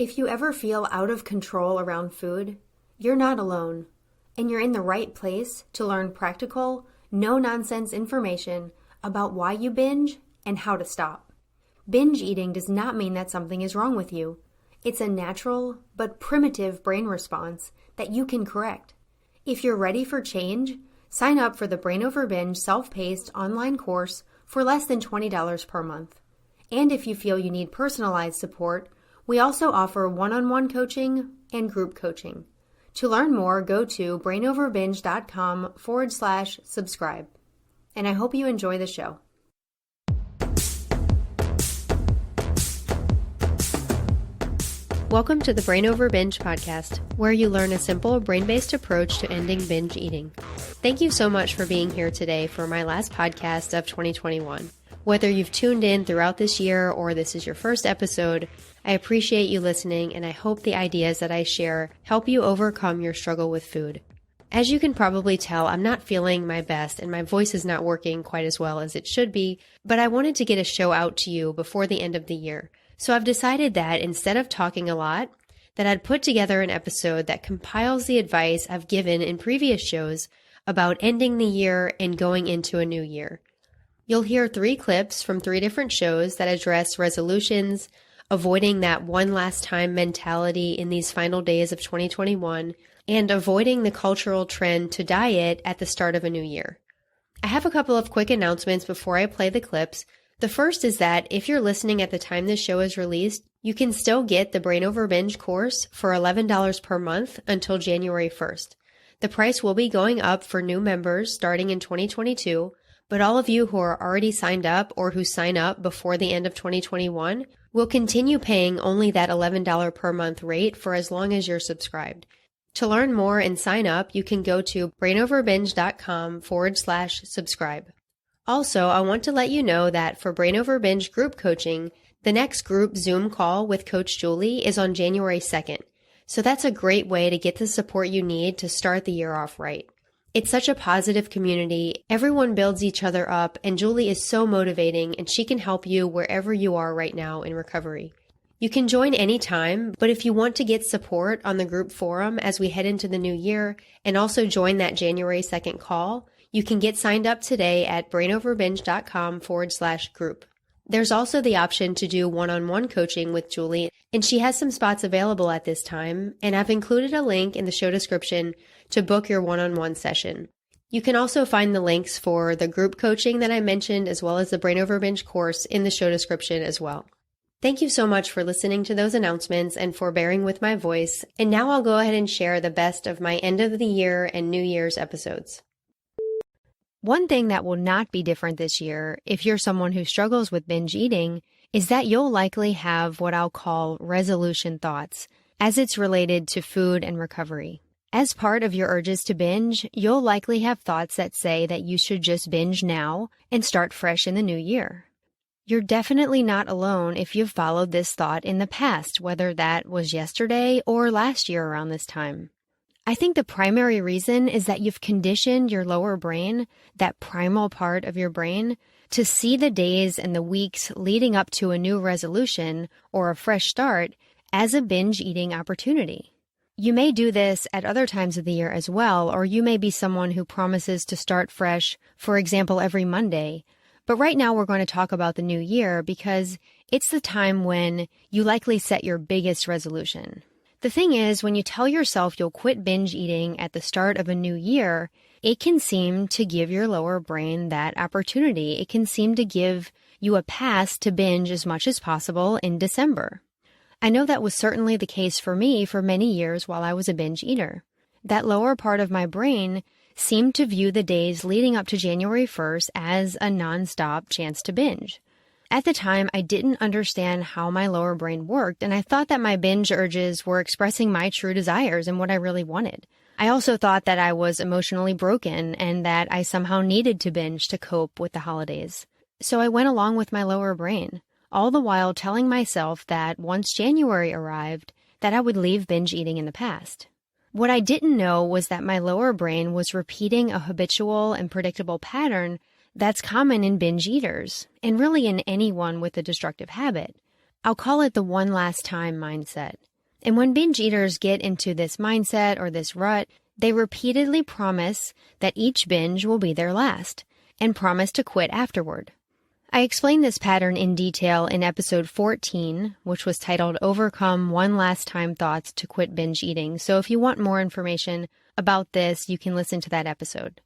If you ever feel out of control around food, you're not alone, and you're in the right place to learn practical, no-nonsense information about why you binge and how to stop. Binge eating does not mean that something is wrong with you. It's a natural but primitive brain response that you can correct. If you're ready for change, sign up for the Brain Over Binge self-paced online course for less than $20 per month. And if you feel you need personalized support, we also offer one-on-one coaching and group coaching. To learn more, go to brainoverbinge.com/subscribe. And I hope you enjoy the show. Welcome to the Brain Over Binge podcast, where you learn a simple brain-based approach to ending binge eating. Thank you so much for being here today for my last podcast of 2021. Whether you've tuned in throughout this year or this is your first episode, I appreciate you listening, and I hope the ideas that I share help you overcome your struggle with food. As you can probably tell, I'm not feeling my best and my voice is not working quite as well as it should be, but I wanted to get a show out to you before the end of the year. So I've decided that instead of talking a lot, that I'd put together an episode that compiles the advice I've given in previous shows about ending the year and going into a new year. You'll hear 3 clips from 3 different shows that address resolutions, avoiding that one last time mentality in these final days of 2021, and avoiding the cultural trend to diet at the start of a new year. I have a couple of quick announcements before I play the clips. The first is that if you're listening at the time this show is released, you can still get the Brain Over Binge course for $11 per month until January 1st. The price will be going up for new members starting in 2022, but all of you who are already signed up or who sign up before the end of 2021 will continue paying only that $11 per month rate for as long as you're subscribed. To learn more and sign up, you can go to brainoverbinge.com/subscribe. Also, I want to let you know that for Brain Over Binge group coaching, the next group Zoom call with Coach Julie is on January 2nd. So that's a great way to get the support you need to start the year off right. It's such a positive community. Everyone builds each other up, and Julie is so motivating, and she can help you wherever you are right now in recovery. You can join anytime, but if you want to get support on the group forum as we head into the new year and also join that January 2nd call, you can get signed up today at brainoverbinge.com/group. There's also the option to do one-on-one coaching with Julie, and she has some spots available at this time, and I've included a link in the show description to book your one-on-one session. You can also find the links for the group coaching that I mentioned as well as the Brain Over Binge course in the show description as well. Thank you so much for listening to those announcements and for bearing with my voice, and now I'll go ahead and share the best of my end of the year and New Year's episodes. One thing that will not be different this year, if you're someone who struggles with binge eating, is that you'll likely have what I'll call resolution thoughts, as it's related to food and recovery. As part of your urges to binge, you'll likely have thoughts that say that you should just binge now and start fresh in the new year. You're definitely not alone if you've followed this thought in the past, whether that was yesterday or last year around this time. I think the primary reason is that you've conditioned your lower brain, that primal part of your brain, to see the days and the weeks leading up to a new resolution or a fresh start as a binge eating opportunity. You may do this at other times of the year as well, or you may be someone who promises to start fresh, for example, every Monday. But right now we're going to talk about the new year because it's the time when you likely set your biggest resolution. The thing is, when you tell yourself you'll quit binge eating at the start of a new year, it can seem to give your lower brain that opportunity. It can seem to give you a pass to binge as much as possible in December. I know that was certainly the case for me for many years while I was a binge eater. That lower part of my brain seemed to view the days leading up to January 1st as a nonstop chance to binge. At the time, I didn't understand how my lower brain worked, and I thought that my binge urges were expressing my true desires and what I really wanted. I also thought that I was emotionally broken and that I somehow needed to binge to cope with the holidays. So I went along with my lower brain, all the while telling myself that once January arrived, that I would leave binge eating in the past. What I didn't know was that my lower brain was repeating a habitual and predictable pattern that's common in binge eaters, and really in anyone with a destructive habit. I'll call it the one last time mindset. And when binge eaters get into this mindset or this rut, they repeatedly promise that each binge will be their last and promise to quit afterward. I explained this pattern in detail in episode 14, which was titled Overcome One Last Time Thoughts to Quit Binge Eating. So if you want more information about this, you can listen to that episode.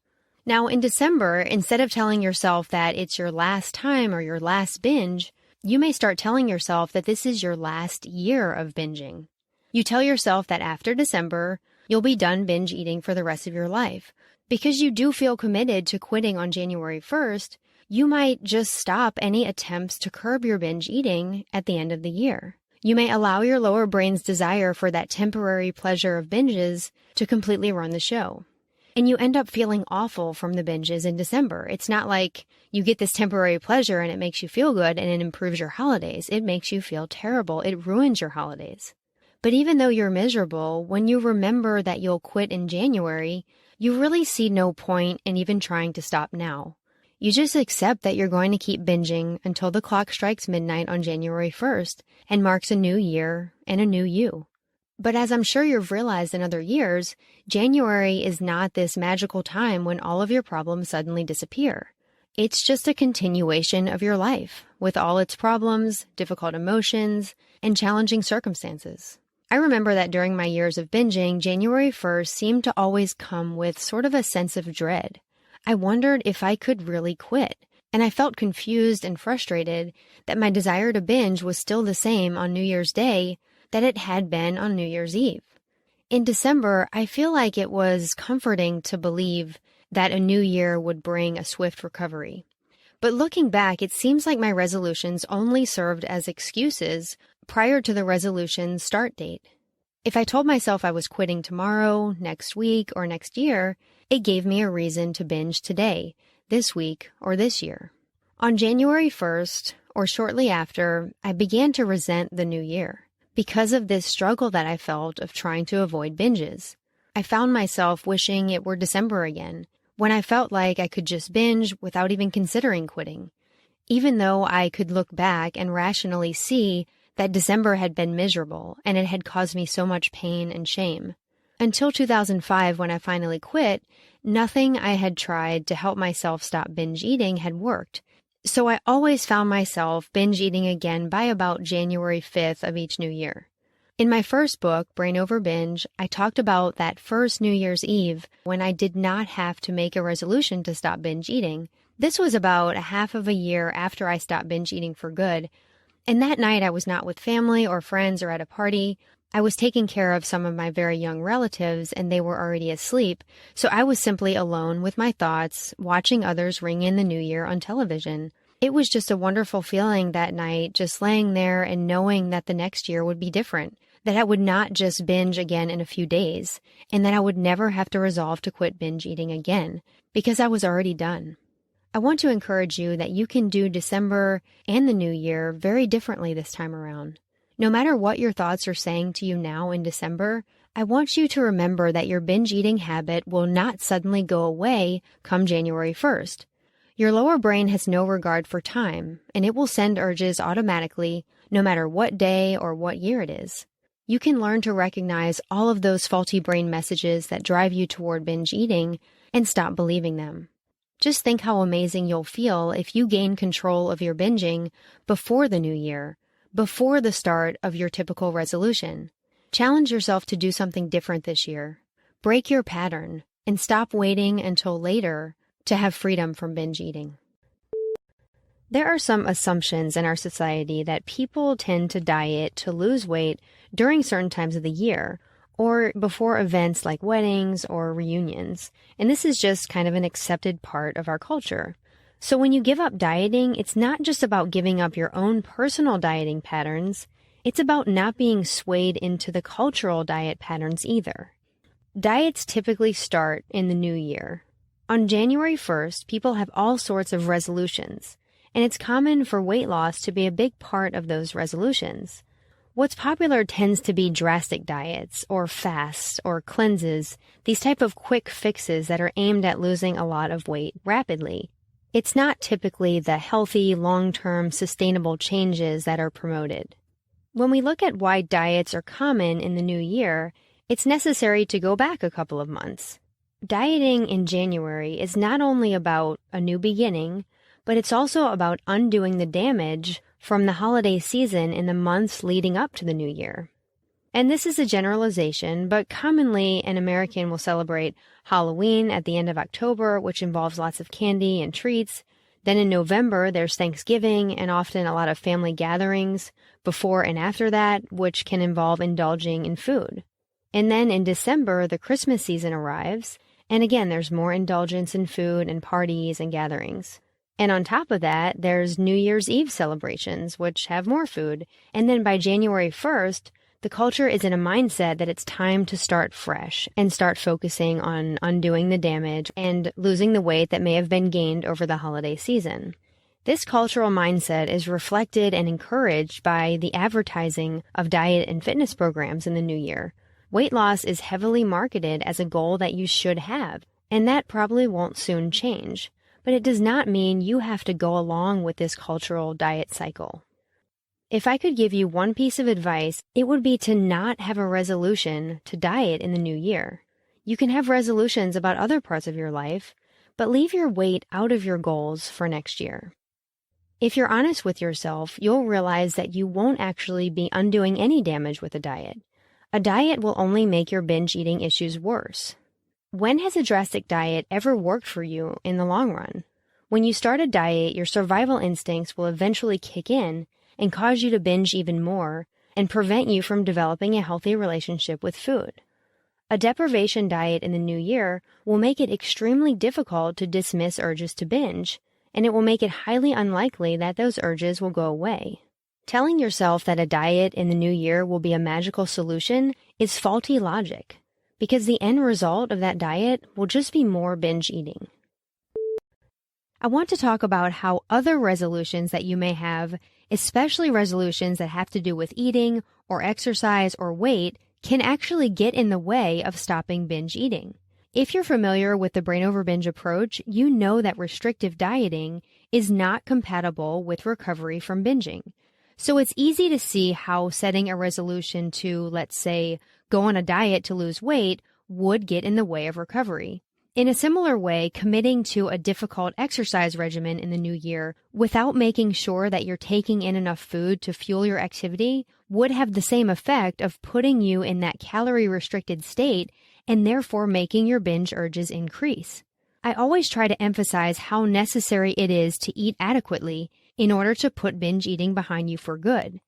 Now, in December, instead of telling yourself that it's your last time or your last binge, you may start telling yourself that this is your last year of binging. You tell yourself that after December, you'll be done binge eating for the rest of your life. Because you do feel committed to quitting on January 1st, you might just stop any attempts to curb your binge eating at the end of the year. You may allow your lower brain's desire for that temporary pleasure of binges to completely run the show. And you end up feeling awful from the binges in December. It's not like you get this temporary pleasure and it makes you feel good and it improves your holidays. It makes you feel terrible. It ruins your holidays. But even though you're miserable, when you remember that you'll quit in January, you really see no point in even trying to stop now. You just accept that you're going to keep binging until the clock strikes midnight on January 1st and marks a new year and a new you. But as I'm sure you've realized in other years, January is not this magical time when all of your problems suddenly disappear. It's just a continuation of your life with all its problems, difficult emotions, and challenging circumstances. I remember that during my years of binging, January 1st seemed to always come with sort of a sense of dread. I wondered if I could really quit, and I felt confused and frustrated that my desire to binge was still the same on New Year's Day that it had been on New Year's Eve. In December, I feel like it was comforting to believe that a new year would bring a swift recovery. But looking back, it seems like my resolutions only served as excuses prior to the resolution's start date. If I told myself I was quitting tomorrow, next week, or next year, it gave me a reason to binge today, this week, or this year. On January 1st, or shortly after, I began to resent the new year because of this struggle that I felt of trying to avoid binges. I found myself wishing it were December again, when I felt like I could just binge without even considering quitting, even though I could look back and rationally see that December had been miserable and it had caused me so much pain and shame. Until 2005, when I finally quit, nothing I had tried to help myself stop binge eating had worked. So I always found myself binge eating again by about January 5th of each new year. In my first book, Brain Over Binge, I talked about that first New Year's Eve when I did not have to make a resolution to stop binge eating. This was about a half of a year after I stopped binge eating for good. And that night I was not with family or friends or at a party. I was taking care of some of my very young relatives and they were already asleep, so I was simply alone with my thoughts, watching others ring in the new year on television. It was just a wonderful feeling that night, just laying there and knowing that the next year would be different, that I would not just binge again in a few days, and that I would never have to resolve to quit binge eating again, because I was already done. I want to encourage you that you can do December and the new year very differently this time around. No matter what your thoughts are saying to you now in December, I want you to remember that your binge eating habit will not suddenly go away come January 1st. Your lower brain has no regard for time, and it will send urges automatically, no matter what day or what year it is. You can learn to recognize all of those faulty brain messages that drive you toward binge eating and stop believing them. Just think how amazing you'll feel if you gain control of your binging before the new year, before the start of your typical resolution. Challenge yourself to do something different this year. Break your pattern and stop waiting until later to have freedom from binge eating. There are some assumptions in our society that people tend to diet to lose weight during certain times of the year or before events like weddings or reunions, and this is just kind of an accepted part of our culture. So when you give up dieting, it's not just about giving up your own personal dieting patterns, it's about not being swayed into the cultural diet patterns either. Diets typically start in the new year. On January 1st, people have all sorts of resolutions, and it's common for weight loss to be a big part of those resolutions. What's popular tends to be drastic diets or fasts or cleanses, these type of quick fixes that are aimed at losing a lot of weight rapidly. It's not typically the healthy, long-term, sustainable changes that are promoted. When we look at why diets are common in the new year, it's necessary to go back a couple of months. Dieting in January is not only about a new beginning, but it's also about undoing the damage from the holiday season in the months leading up to the new year. And this is a generalization, but commonly an American will celebrate Halloween at the end of October, which involves lots of candy and treats. Then in November, there's Thanksgiving and often a lot of family gatherings before and after that, which can involve indulging in food. And then in December, the Christmas season arrives, and again, there's more indulgence in food and parties and gatherings. And on top of that, there's New Year's Eve celebrations, which have more food. And then by January 1st, the culture is in a mindset that it's time to start fresh and start focusing on undoing the damage and losing the weight that may have been gained over the holiday season. This cultural mindset is reflected and encouraged by the advertising of diet and fitness programs in the new year. Weight loss is heavily marketed as a goal that you should have, and that probably won't soon change. But it does not mean you have to go along with this cultural diet cycle. If I could give you one piece of advice, it would be to not have a resolution to diet in the new year. You can have resolutions about other parts of your life, but leave your weight out of your goals for next year. If you're honest with yourself, you'll realize that you won't actually be undoing any damage with a diet. A diet will only make your binge eating issues worse. When has a drastic diet ever worked for you in the long run? When you start a diet, your survival instincts will eventually kick in and cause you to binge even more and prevent you from developing a healthy relationship with food. A deprivation diet in the new year will make it extremely difficult to dismiss urges to binge, and it will make it highly unlikely that those urges will go away. Telling yourself that a diet in the new year will be a magical solution is faulty logic, because the end result of that diet will just be more binge eating. I want to talk about how other resolutions that you may have, especially resolutions that have to do with eating or exercise or weight, can actually get in the way of stopping binge eating. If you're familiar with the brain over binge approach, you know that restrictive dieting is not compatible with recovery from binging. So it's easy to see how setting a resolution to, let's say, go on a diet to lose weight would get in the way of recovery. In a similar way, committing to a difficult exercise regimen in the new year without making sure that you're taking in enough food to fuel your activity would have the same effect of putting you in that calorie-restricted state and therefore making your binge urges increase. I always try to emphasize how necessary it is to eat adequately in order to put binge eating behind you for good.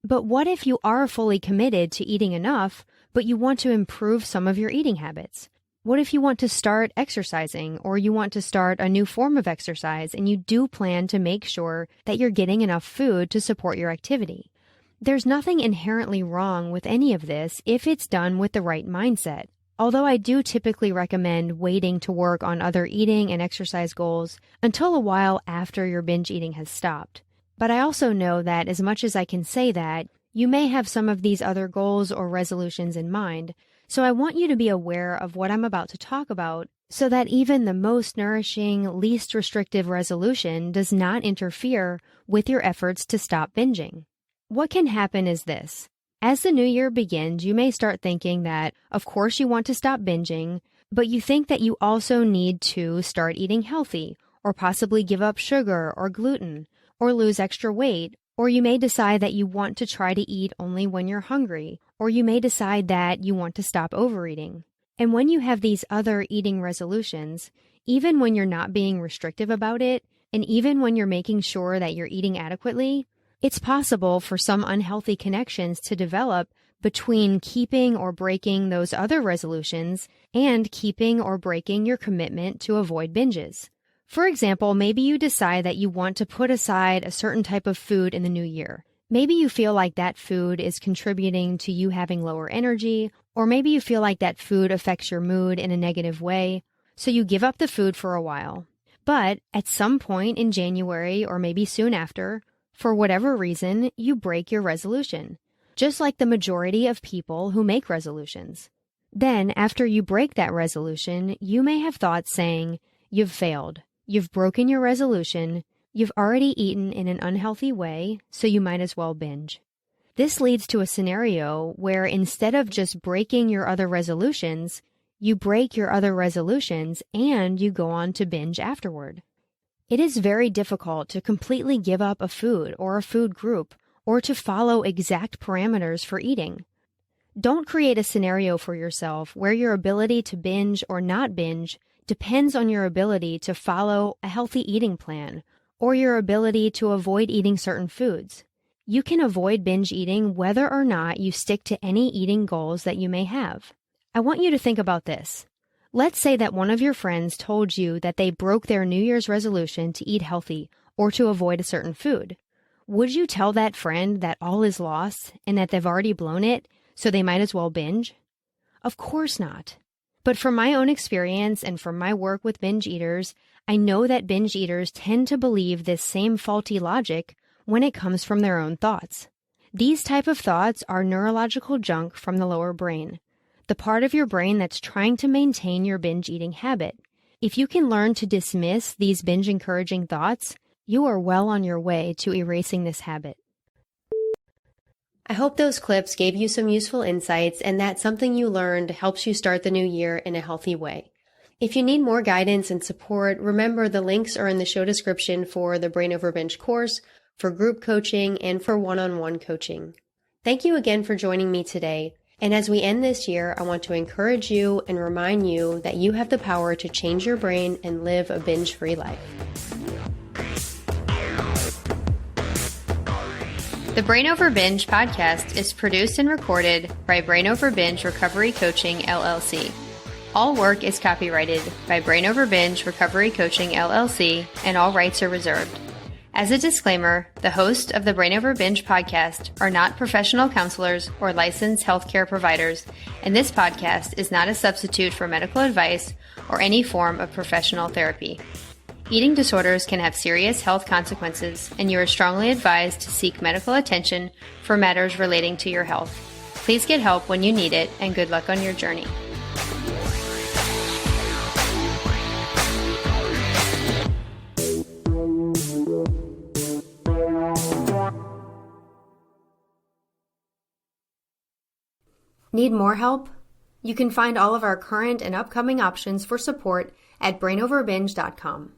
But what if you are fully committed to eating enough, but you want to improve some of your eating habits? What if you want to start exercising, or you want to start a new form of exercise and you do plan to make sure that you're getting enough food to support your activity? There's nothing inherently wrong with any of this if it's done with the right mindset. Although I do typically recommend waiting to work on other eating and exercise goals until a while after your binge eating has stopped. But I also know that as much as I can say that, you may have some of these other goals or resolutions in mind. So I want you to be aware of what I'm about to talk about so that even the most nourishing, least restrictive resolution does not interfere with your efforts to stop binging. What can happen is this. As the new year begins, you may start thinking that, of course, you want to stop binging, but you think that you also need to start eating healthy, or possibly give up sugar or gluten, or lose extra weight, or you may decide that you want to try to eat only when you're hungry, or you may decide that you want to stop overeating. And when you have these other eating resolutions, even when you're not being restrictive about it, and even when you're making sure that you're eating adequately, it's possible for some unhealthy connections to develop between keeping or breaking those other resolutions and keeping or breaking your commitment to avoid binges. For example, maybe you decide that you want to put aside a certain type of food in the new year. Maybe you feel like that food is contributing to you having lower energy, or maybe you feel like that food affects your mood in a negative way, so you give up the food for a while. But at some point in January, or maybe soon after, for whatever reason, you break your resolution, just like the majority of people who make resolutions. Then, after you break that resolution, you may have thoughts saying, "You've failed. You've broken your resolution. You've already eaten in an unhealthy way, so you might as well binge." This leads to a scenario where instead of just breaking your other resolutions, you break your other resolutions and you go on to binge afterward. It is very difficult to completely give up a food or a food group or to follow exact parameters for eating. Don't create a scenario for yourself where your ability to binge or not binge depends on your ability to follow a healthy eating plan or your ability to avoid eating certain foods. You can avoid binge eating whether or not you stick to any eating goals that you may have. I want you to think about this. Let's say that one of your friends told you that they broke their New Year's resolution to eat healthy or to avoid a certain food. Would you tell that friend that all is lost and that they've already blown it, so they might as well binge? Of course not. But from my own experience and from my work with binge eaters, I know that binge eaters tend to believe this same faulty logic when it comes from their own thoughts. These type of thoughts are neurological junk from the lower brain, the part of your brain that's trying to maintain your binge eating habit. If you can learn to dismiss these binge encouraging thoughts, you are well on your way to erasing this habit. I hope those clips gave you some useful insights and that something you learned helps you start the new year in a healthy way. If you need more guidance and support, remember the links are in the show description for the Brain Over Binge course, for group coaching, and for one-on-one coaching. Thank you again for joining me today. And as we end this year, I want to encourage you and remind you that you have the power to change your brain and live a binge-free life. The Brain Over Binge podcast is produced and recorded by Brain Over Binge Recovery Coaching, LLC. All work is copyrighted by Brain Over Binge Recovery Coaching, LLC, and all rights are reserved. As a disclaimer, the hosts of the Brain Over Binge podcast are not professional counselors or licensed healthcare providers, and this podcast is not a substitute for medical advice or any form of professional therapy. Eating disorders can have serious health consequences, and you are strongly advised to seek medical attention for matters relating to your health. Please get help when you need it, and good luck on your journey. Need more help? You can find all of our current and upcoming options for support at brainoverbinge.com.